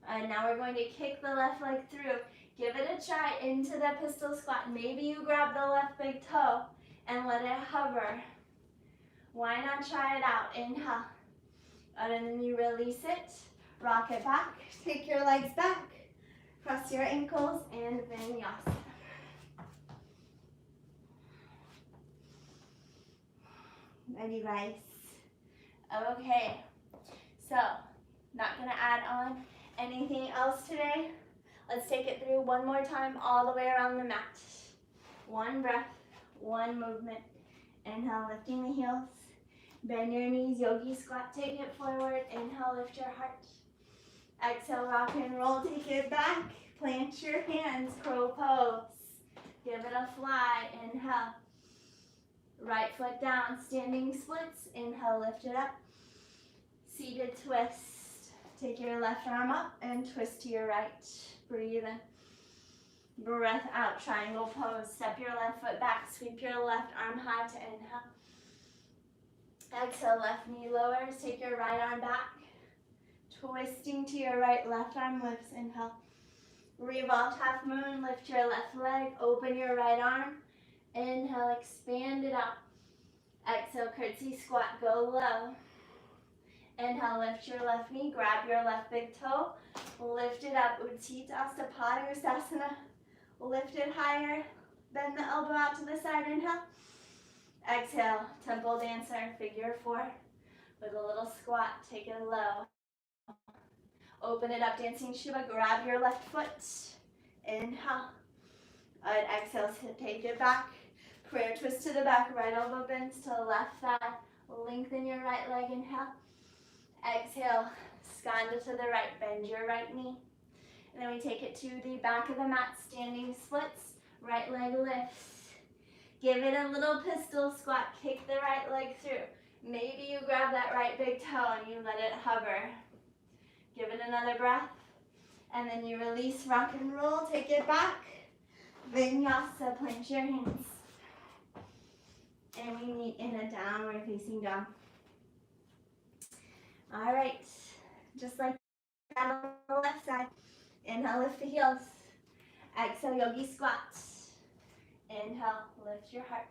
And now we're going to kick the left leg through. Give it a try into the pistol squat. Maybe you grab the left big toe and let it hover. Why not try it out? Inhale. And then you release it. Rock it back. Take your legs back. Cross your ankles and vinyasa. Ready, guys? Okay, so not gonna add on anything else today. Let's take it through one more time all the way around the mat. One breath, one movement. Inhale, lifting the heels. Bend your knees, yogi squat, take it forward. Inhale, lift your heart. Exhale, rock and roll, take it back. Plant your hands, crow pose. Give it a fly, inhale. Right foot down, standing splits. Inhale, lift it up. Seated twist. Take your left arm up and twist to your right. Breathe in. Breath out, triangle pose. Step your left foot back, sweep your left arm high to inhale. Exhale, left knee lowers, take your right arm back. Twisting to your right, left arm lifts, inhale. Revolved half moon, lift your left leg, open your right arm. Inhale, expand it out. Exhale, curtsy squat, go low. Inhale, lift your left knee, grab your left big toe. Lift it up, Utthita Padangusthasana. Lift it higher, bend the elbow out to the side, inhale. Exhale, temple dancer, figure four. With a little squat, take it low. Open it up, dancing Shiva, grab your left foot. Inhale. And exhale, take it back. Prayer twist to the back, right elbow bends to the left thigh. Lengthen your right leg, inhale. Exhale, skanda to the right, bend your right knee. And then we take it to the back of the mat, standing splits, right leg lifts. Give it a little pistol squat, kick the right leg through. Maybe you grab that right big toe and you let it hover. Give it another breath. And then you release, rock and roll, take it back. Vinyasa, plant your hands. And we meet in a downward facing dog. All right, just like that on the left side. Inhale, lift the heels. Exhale, yogi squat. Inhale, lift your heart.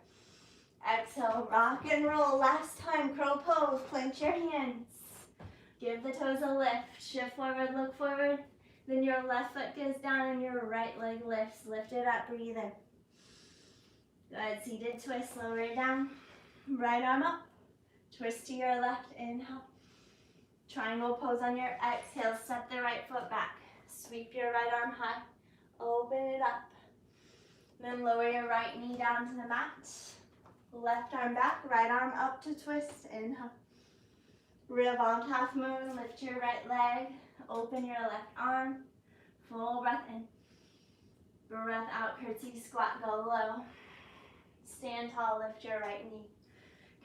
Exhale, rock and roll. Last time, crow pose. Plant your hands. Give the toes a lift. Shift forward, look forward. Then your left foot goes down and your right leg lifts. Lift it up, breathe in. Good, seated twist, lower it down. Right arm up. Twist to your left, inhale. Triangle pose on your exhale. Step the right foot back. Sweep your right arm high. Open it up. Then lower your right knee down to the mat. Left arm back, right arm up to twist. Inhale. Revolved half moon, lift your right leg. Open your left arm. Full breath in. Breath out, curtsy squat, go low. Stand tall, lift your right knee.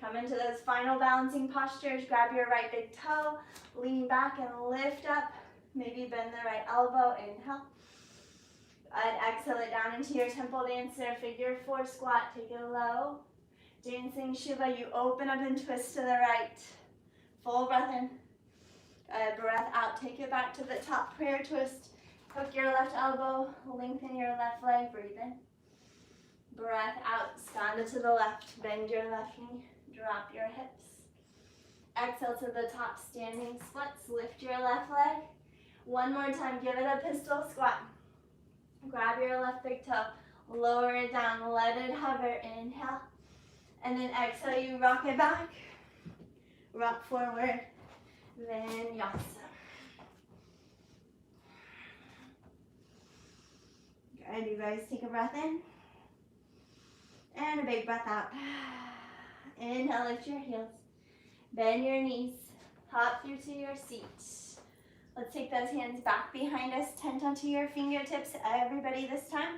Come into those final balancing postures. Grab your right big toe. Lean back and lift up. Maybe bend the right elbow, inhale. And exhale it down into your temple dancer, figure four squat, take it low. Dancing Shiva, you open up and twist to the right. Full breath in. Breath out, take it back to the top, prayer twist. Hook your left elbow, lengthen your left leg, breathe in. Breath out, skanda to the left, bend your left knee, drop your hips. Exhale to the top, standing splits, lift your left leg. One more time, give it a pistol squat. Grab your left big toe, lower it down, let it hover, inhale. And then exhale, you rock it back. Rock forward, vinyasa. Good, you guys take a breath in. And a big breath out. Inhale, lift your heels. Bend your knees, hop through to your seat. Let's take those hands back behind us, tent onto your fingertips, everybody this time.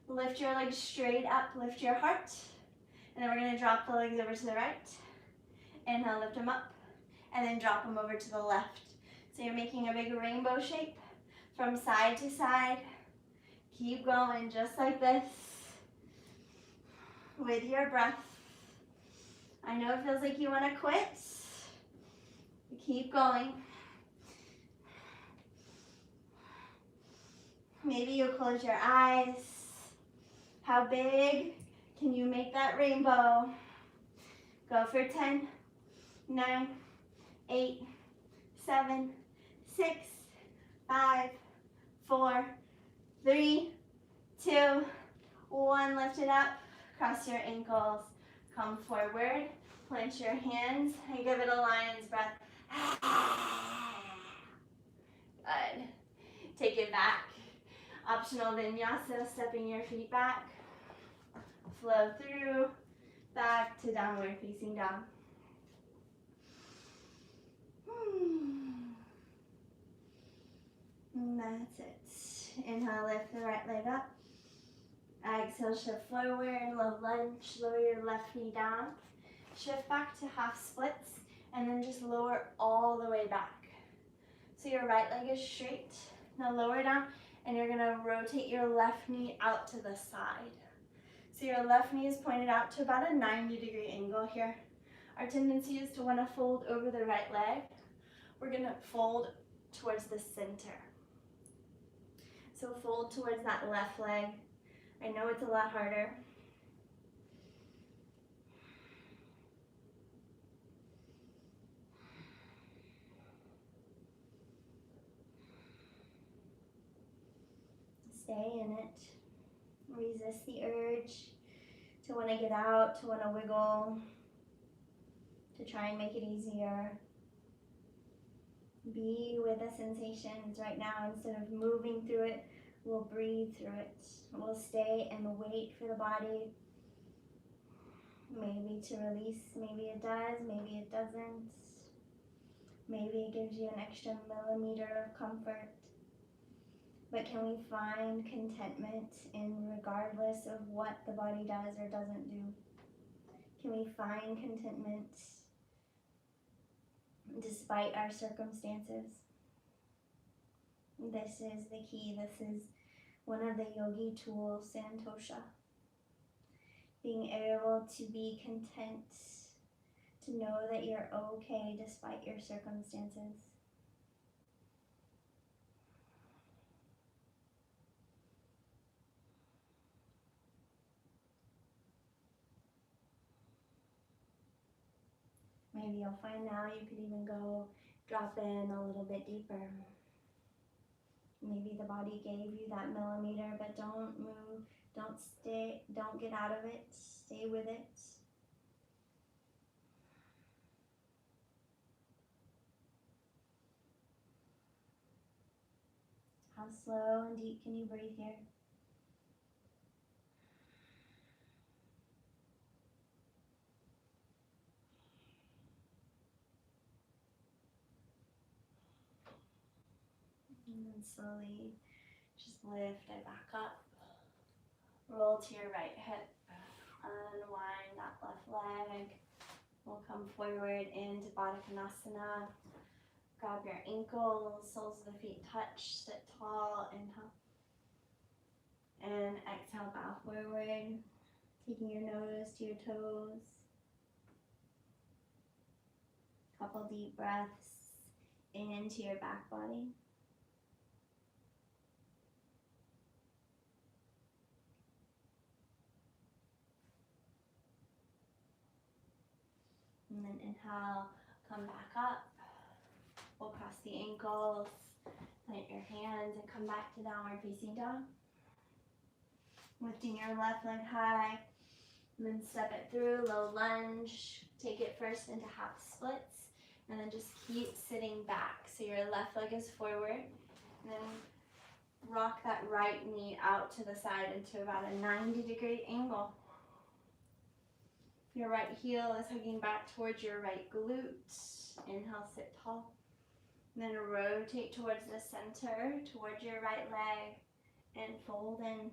Lift your legs straight up, lift your heart. And then we're gonna drop the legs over to the right. Inhale, lift them up, and then drop them over to the left. So you're making a big rainbow shape from side to side. Keep going, just like this, with your breath. I know it feels like you wanna quit. Keep going. Maybe you'll close your eyes. How big can you make that rainbow? Go for 10, 9, 8, 7, 6, 5, 4, 3, 2, 1. Lift it up. Cross your ankles. Come forward. Plant your hands and give it a lion's breath. Good. Take it back. Optional vinyasa, stepping your feet back. Flow through, back to downward facing dog. And that's it. Inhale, lift the right leg up. Exhale, shift forward, low lunge, lower your left knee down. Shift back to half splits, and then just lower all the way back. So your right leg is straight. Now lower down, and you're gonna rotate your left knee out to the side. So your left knee is pointed out to about a 90-degree angle here. Our tendency is to wanna fold over the right leg. We're gonna fold towards the center. So fold towards that left leg. I know it's a lot harder. Stay in it. Resist the urge to want to get out, to want to wiggle, to try and make it easier. Be with the sensations right now. Instead of moving through it, we'll breathe through it. We'll stay and wait for the body maybe to release. Maybe it does, maybe it doesn't. Maybe it gives you an extra millimeter of comfort. But can we find contentment in regardless of what the body does or doesn't do? Can we find contentment despite our circumstances? This is the key. This is one of the yogi tools, santosha. Being able to be content, to know that you're okay despite your circumstances. Maybe you'll find now you could even go drop in a little bit deeper. Maybe the body gave you that millimeter, but don't move, don't stay, don't get out of it, stay with it. How slow and deep can you breathe here? And then slowly just lift it back up. Roll to your right hip. Unwind that left leg. We'll come forward into Baddha Konasana. Grab your ankles, soles of the feet touch, sit tall, inhale. And exhale, bow forward. Taking your nose to your toes. Couple deep breaths into your back body. And then inhale, come back up. We'll cross the ankles, plant your hands, and come back to downward facing dog. Lifting your left leg high, and then step it through, low lunge. Take it first into half splits, and then just keep sitting back. So your left leg is forward, and then rock that right knee out to the side into about a 90-degree angle. Your right heel is hugging back towards your right glute. Inhale, sit tall. And then rotate towards the center, towards your right leg, and fold in.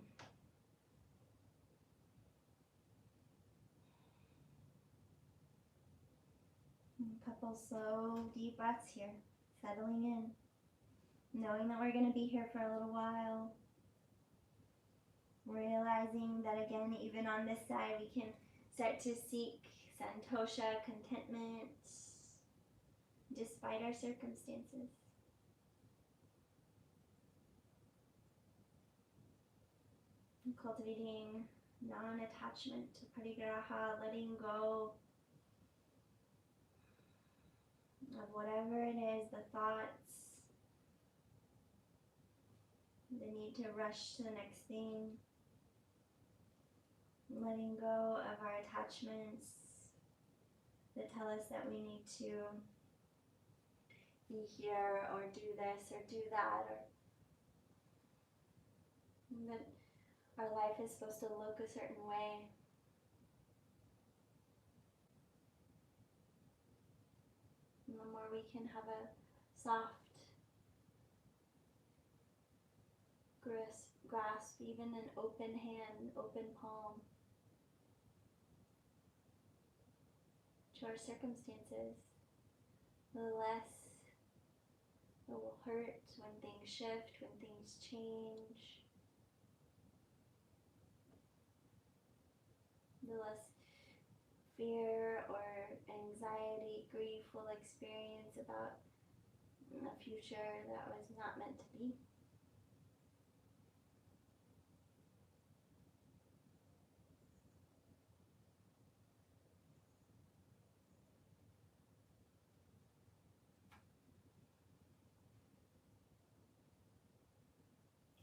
A couple slow, deep breaths here, settling in. Knowing that we're going to be here for a little while. Realizing that again, even on this side, we can start to seek santosha, contentment, despite our circumstances. And cultivating non-attachment to parigraha, letting go of whatever it is, the thoughts, the need to rush to the next thing. Letting go of our attachments, that tell us that we need to be here or do this or do that, or that our life is supposed to look a certain way. And the more we can have a soft grasp, even an open hand, open palm to our circumstances, the less it will hurt when things shift, when things change, the less fear or anxiety, grief we'll experience about a future that was not meant to be.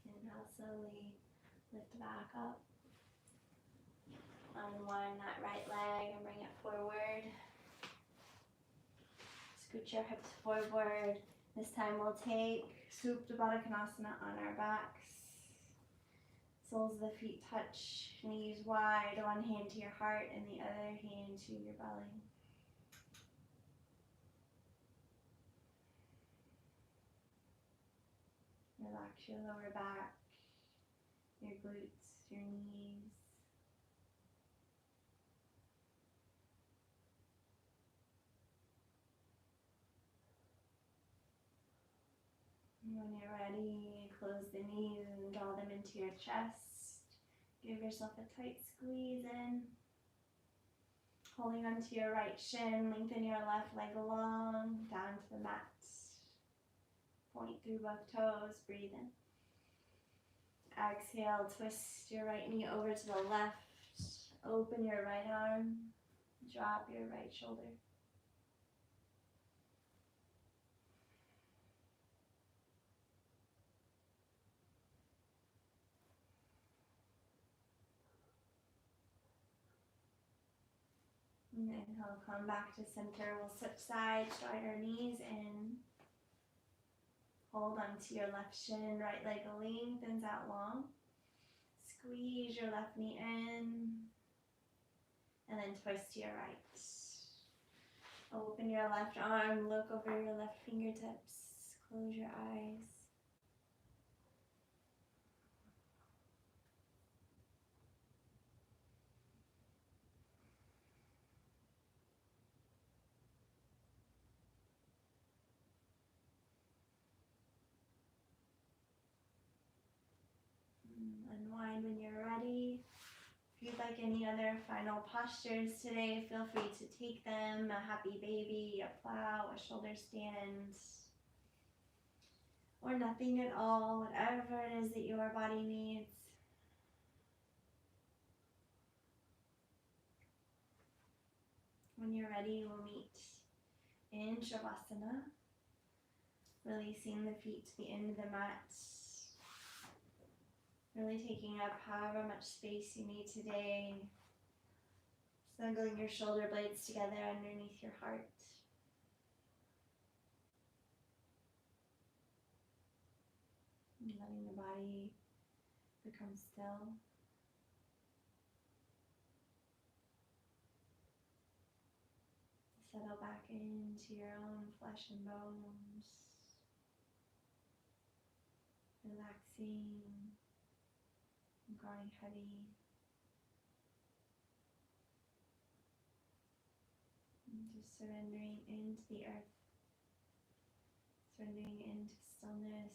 Inhale, slowly lift back up. Unwind that right leg and bring it forward. Scoot your hips forward. This time we'll take Supta Baddha Konasana on our backs. Soles of the feet touch, knees wide, one hand to your heart and the other hand to your belly. Relax your lower back, your glutes, your knees. When you're ready, close the knees and draw them into your chest. Give yourself a tight squeeze in. Holding onto your right shin, lengthen your left leg long, down to the mat. Point through both toes, breathe in. Exhale, twist your right knee over to the left. Open your right arm, drop your right shoulder. And inhale, come back to center. We'll switch sides, stride our knees in. Hold onto your left shin, right leg lengthens out long. Squeeze your left knee in. And then twist to your right. Open your left arm, look over your left fingertips. Close your eyes. Unwind when you're ready. If you'd like any other final postures today, feel free to take them. A happy baby, a plow, a shoulder stand, or nothing at all, whatever it is that your body needs. When you're ready, we'll meet in Shavasana, releasing the feet to the end of the mat. Really taking up however much space you need today. Snuggling your shoulder blades together underneath your heart. And letting the body become still. Settle back into your own flesh and bones. Relaxing. Growing heavy. And just surrendering into the earth. Surrendering into stillness.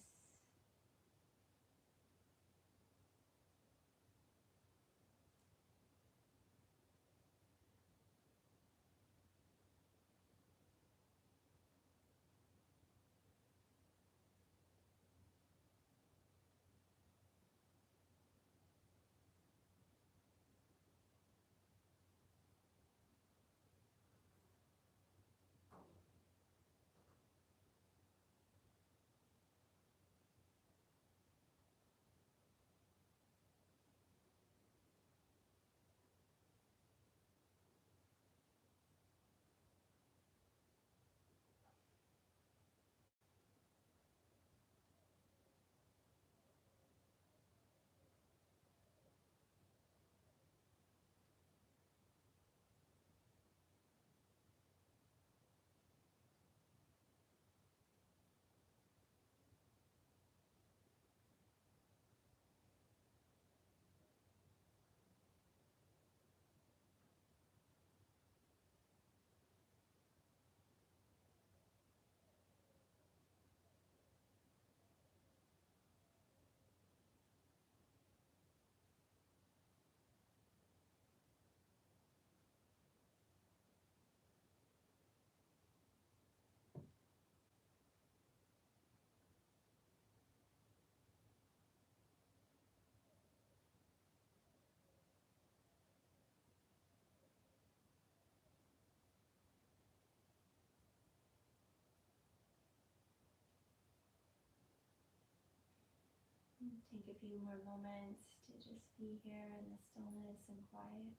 Take a few more moments to just be here in the stillness and quiet.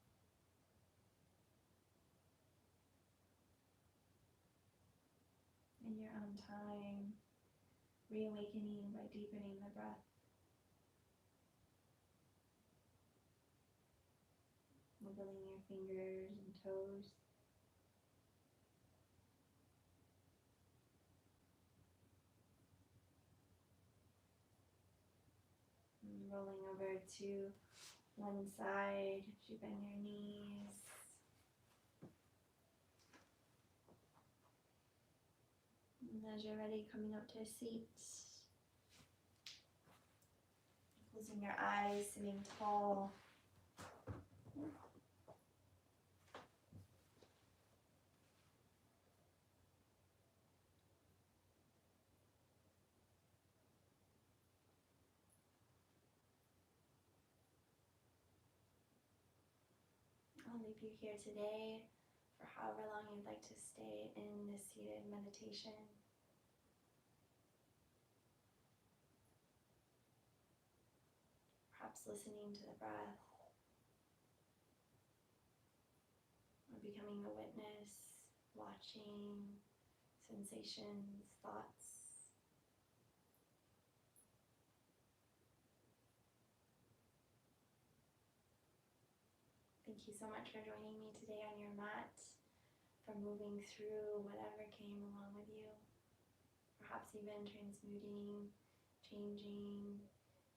In your own time, reawakening by deepening the breath. Wiggling your fingers and toes. And rolling over to one side as you bend your knees. And as you're ready, coming up to a seat. Closing your eyes, sitting tall. I'll leave you here today for however long you'd like to stay in this seated meditation. Perhaps listening to the breath, or becoming a witness, watching sensations, thoughts. Thank you so much for joining me today on your mat, for moving through whatever came along with you. Perhaps even transmuting, changing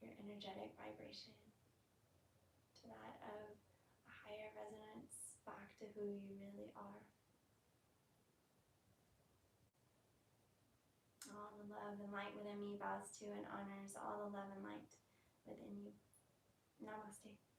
your energetic vibration to that of a higher resonance, back to who you really are. All the love and light within me bows to and honors all the love and light within you. Namaste.